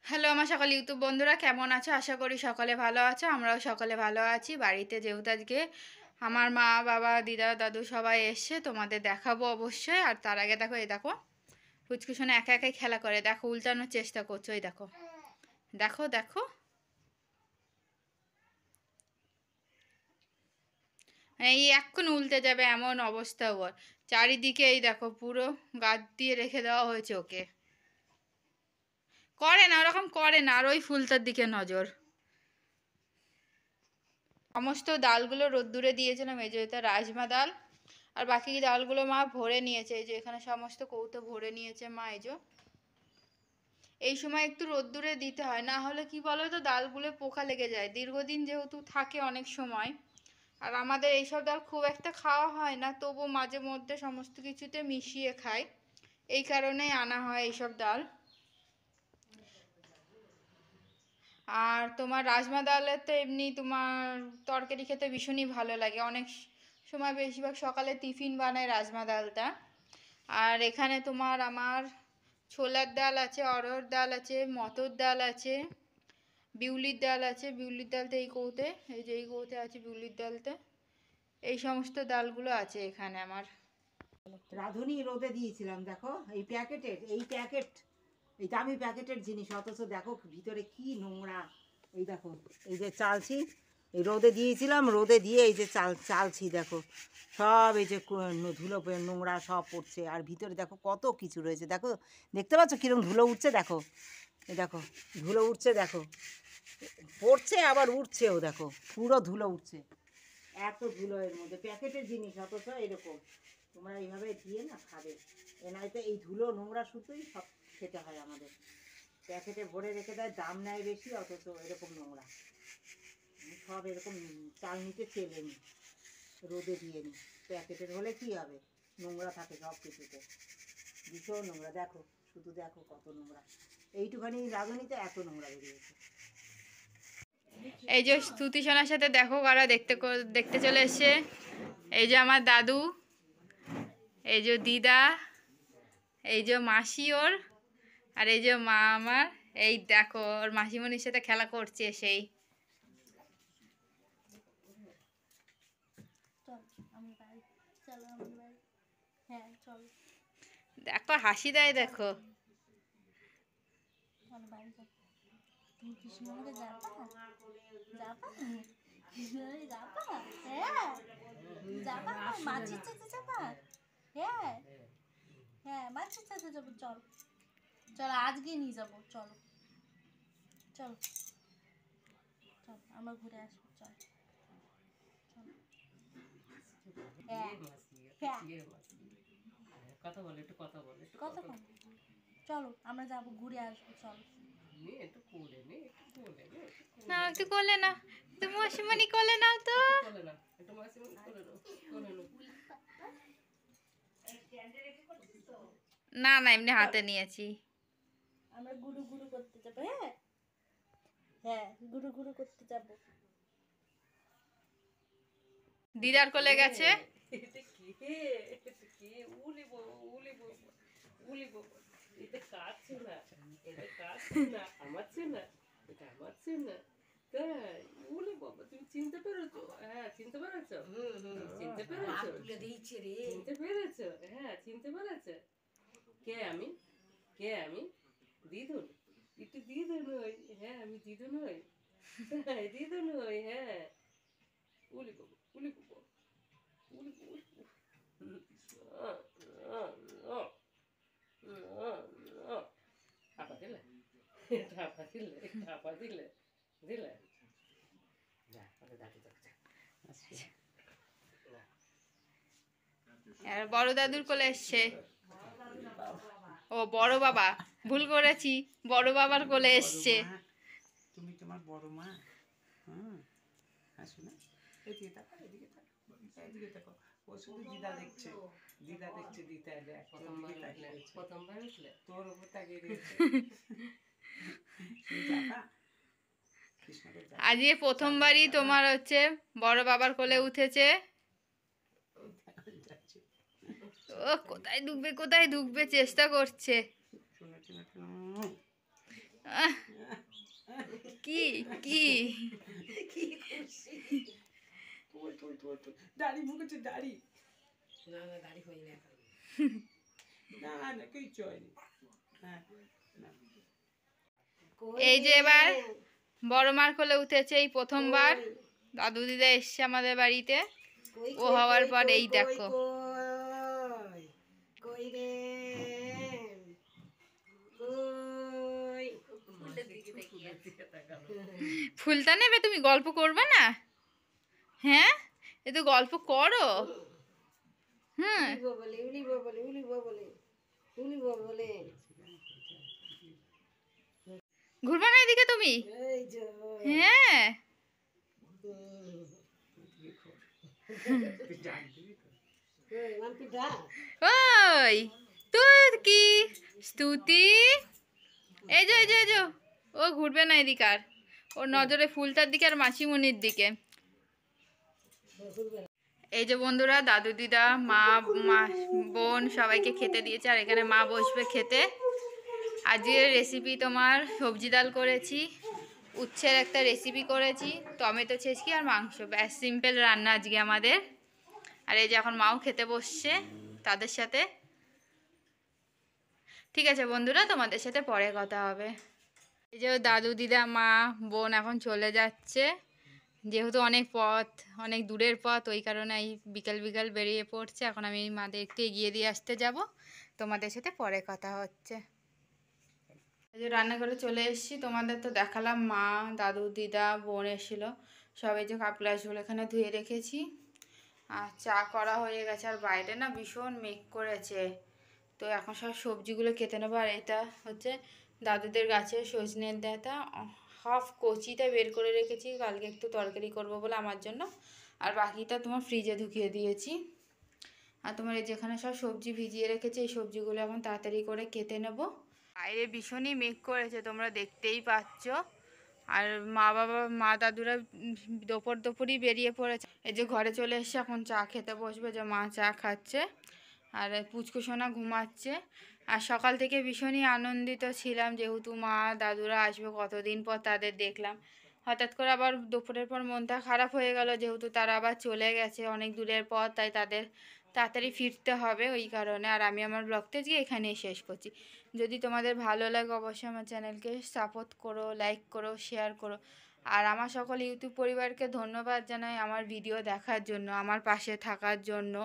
Hello আমার সকল YouTube বন্ধুরা, কেমন আছো? আশা করি সকলে ভালো আছো। আমরাও সকলে ভালো আছি। বাড়িতে যেহেতু আজকে আমার মা বাবা দিদা দাদু সবাই এসছে, তোমাদের দেখাবো অবশ্যই। আর তার আগে দেখো, এই দেখো ফুচকুশনে একা একাই খেলা করে, দেখো উল্টানোর চেষ্টা করছো, এই দেখো দেখো দেখো। এই এক্ষুন উল্টে যাবে এমন অবস্থা ওর। চারিদিকে এই দেখো পুরো গাদ দিয়ে রেখে দেওয়া হয়েছে ওকে। করে না, ওরকম করে না। আর ওই ফুলটার দিকে নজর। সমস্ত ডালগুলো রোদ্দুরে দিয়েছিলাম, এই যে এটা রাজমা ডাল। আর বাকি ডালগুলো মা ভরে নিয়েছে, এই যে এখানে সমস্ত কৌটো ভরে নিয়েছে মা। এই যে এই সময় একটু রোদ্দুরে দিতে হয়, না হলে কি বলো তো ডালগুলো পোকা লেগে যায় দীর্ঘদিন যেহেতু থাকে অনেক সময়। আর আমাদের এইসব ডাল খুব একটা খাওয়া হয় না, তবু মাঝে মধ্যে সমস্ত কিছুতে মিশিয়ে খাই, এই কারণেই আনা হয় এইসব ডাল। আর তোমার রাজমা ডালের তো এমনি তোমার তরকারি খেতে ভীষণই ভালো লাগে। অনেক সময় বেশিরভাগ সকালে টিফিন বানায় রাজমা ডালটা। আর এখানে তোমার আমার ছোলার ডাল আছে, অরহর ডাল আছে, মটর ডাল আছে, বিউলির ডাল আছে। বিউলির ডালটা এই কৌতে, এই যে এই কৌতে আছে বিউলির ডালটা। এই সমস্ত ডালগুলো আছে এখানে আমার। রাঁধুনি রোদে দিয়েছিলাম, দেখো এই প্যাকেট এই দামি প্যাকেটের জিনিস, অথচ দেখো ভিতরে কি নোংরা। এই দেখো, এই যে চালছি, এই রোদে দিয়েছিলাম, রোদে দিয়ে এই যে চালছি দেখো, সব এই যে ধুলো নোংরা সব পড়ছে। আর ভিতরে দেখো কত কিছু রয়েছে, দেখো দেখতে পাচ্ছ কিরকম ধুলো উঠছে, দেখো এই দেখো ধুলো উঠছে, দেখো পড়ছে আবার উঠছেও, দেখো পুরো ধুলো উঠছে। এত ধুলো এর মধ্যে, প্যাকেটের জিনিস অথচ এরকম। তোমরা এইভাবে দিয়ে না খাবে, নয়তো এই ধুলো নোংরা শুধুই সব খেতে হয় আমাদের। প্যাকেটে ভরে রেখে দেয়, দাম নেয় বেশি, অথচ এরকম নোংরা। সব এরকম চাল নিতে চেলে নি, রোদে দিয়ে নি। প্যাকেটের হলে কি হবে, নোংরা থাকে সব কিছুতে, ভীষণ নোংরা। দেখো শুধু দেখো কত নোংরা, এইটুখানি রাঁধুনিতে এত নোংরা বেরিয়েছে। এই যে স্তুতি সোনার সাথে দেখো কারা দেখতে দেখতে চলে এসছে। এই যে আমার দাদু, এই যে দিদা, এই যে মাসি ওর, আর এই যে মা আমার। এই দেখো ওর মাসিমণির সাথে খেলা করছে সেই। দেখো হাসি দেয়, দেখো চল আজকে নিয়ে যাবো, চলো চলো চল আমরা ঘুরে আসবো, চল কথা বলে, একটু কথা বলে, কথা বল, চলো আমরা যাবো ঘুরে আসবো, চলো একটু কোলে নে, একটু কোলে নে, না একটু করলে না, তুমি মাসিমণি করলে নাও তো। কোলে না, একটু মাসিমণি কোলে নাও, কোলে নাও। না না, এমনি হাতে নিয়েছি। আমরা গুরু গুরু করতে যাবো, হ্যাঁ হ্যাঁ গুরু গুরু করতে যাবো। দিদার কোলে গেছে। এটা কে, এটা কে? উলি বাবা, উলি বাবা, উলি বাবা। এটা কাটছে না, এটা কাটছে না, আমারছে না, এটা আমারছে না। তাই উলি বাবা, তুমি চিনতে পেরেছো? হ্যাঁ চিনতে পেরেছো, চিনতে পেরেছো, চিনতে পেরেছো, হ্যাঁ চিনতে পেরেছো। কে আমি, কে আমি? দিদুন, একটু দিদুন হই, হ্যাঁ আমি দিদুন হই, হ্যাঁ দিদুন হই, হ্যাঁ। উলি বাবা, উলি বাবা, উলি বাবা। আপা দিলে, আপা দিলে, আপা দিলে, দিলে। আর বড় দাদুর কোলে এসছে। ও বড় বাবা, ভুল করেছি, বড় বাবার কোলে এসছে। তুমি তোমার বড় মা। হুম, আসো না, এদিকে তাকো, এদিকে তাকো, এদিকে তাকো। ও শুধু দিদা দেখছে, দিদা দেখছে, দিদা দেখ, প্রথমবার উঠলে তোর উপর তাকিয়ে রয়েছে। যাবা কৃষ্ণকে যা, আজকে প্রথমবারই তোমার হচ্ছে বড় বাবার কোলে উঠেছে। ও কোথায় ঢুকবে, কোথায় ঢুকবে চেষ্টা করছে। আহ, কি কি কি খুশি। দাড়ি মুখেছে দাড়ি। না না দাড়ি হই না এখন। না না কিচ্ছু হয়নি। হ্যাঁ না। এই যে এবার বড় মার কোলে উঠেছে এই প্রথমবার। দাদু দিদা এসছে আমাদের বাড়িতে। ও হওয়ার পর এই দেখো কই কই রে কই। ফুলটা নেবে, তুমি গল্প করবে না? হ্যাঁ, এ তো গল্প করো। হ্যাঁ, বলে উলি বলে উলি বলে উলি বলে। ঘুরবে না এদিকে তুমি? এই যে হ্যাঁ, মাম্পিটা ওই তুই কি স্তুতি, এই যে এই যে এই যে, ও ঘুরবে না এদিকে আর, ওর নজরে ফুলটার দিকে আর মাসিমণির দিকে। এই যে বন্ধুরা, দাদু দিদা মা মা বোন সবাইকে খেতে দিয়েছে, আর এখানে মা বসবে খেতে। আজকের রেসিপি তোমার সবজি ডাল করেছি, উচ্ছের একটা রেসিপি করেছি, টমেটো ছেঁচকি আর মাংস, ব্যাস সিম্পল রান্না আজকে আমাদের। আর এই যে এখন মাও খেতে বসছে তাদের সাথে। ঠিক আছে বন্ধুরা, তোমাদের সাথে পরে কথা হবে। এই যে দাদু দিদা মা বোন এখন চলে যাচ্ছে, যেহেতু অনেক পথ, অনেক দূরের পথ, ওই কারণে এই বিকাল বিকাল বেরিয়ে পড়ছে। এখন আমি মাদের একটু এগিয়ে দিয়ে আসতে যাব, তোমাদের সাথে পরে কথা হচ্ছে। এই যে রান্নাঘরে চলে এসেছি, তোমাদের তো দেখালাম মা দাদু দিদা বোন এসেছিল, সবাই যে কাপ গ্লাসগুলো এখানে ধুয়ে রেখেছি। আর চা করা হয়ে গেছে, আর বাইরে না ভীষণ মেঘ করেছে। তো এখন সব সবজিগুলো কেটে নেবো। আর এটা হচ্ছে দাদুদের গাছের সজনের ডাঁটা, হাফ কচিটা বের করে রেখেছি, কালকে একটু তরকারি করব বলে আমার জন্য, আর বাকিটা তোমার ফ্রিজে ঢুকিয়ে দিয়েছি। আর তোমার এই যেখানে সব সবজি ভিজিয়ে রেখেছি, এই সবজিগুলো এখন তাড়াতাড়ি করে কেটে নেব। বাইরে ভীষণই মেঘ করেছে, তোমরা দেখতেই পাচ্ছ। আর মা দাদুরা দুপুরই বেরিয়ে পড়েছে। এই যে ঘরে চলে এসছে, এখন চা খেতে বসবে, যে মা চা খাচ্ছে আর পুচকু সোনা ঘুমাচ্ছে। আর সকাল থেকে ভীষণই আনন্দিত ছিলাম, যেহেতু মা দাদুরা আসবে, কতদিন পর তাদের দেখলাম। হঠাৎ করে আবার দুপুরের পর মনটা খারাপ হয়ে গেল, যেহেতু তারা আবার চলে গেছে অনেক দূরের পর, তাই তাদের তাড়াতাড়ি ফিরতে হবে ওই কারণে। আর আমি আমার ব্লগটা আজকে এখানেই শেষ করছি। যদি তোমাদের ভালো লাগে অবশ্যই আমার চ্যানেলকে সাপোর্ট করো, লাইক করো, শেয়ার করো। আর আমার সকল ইউটিউব পরিবারকে ধন্যবাদ জানাই আমার ভিডিও দেখার জন্য, আমার পাশে থাকার জন্য।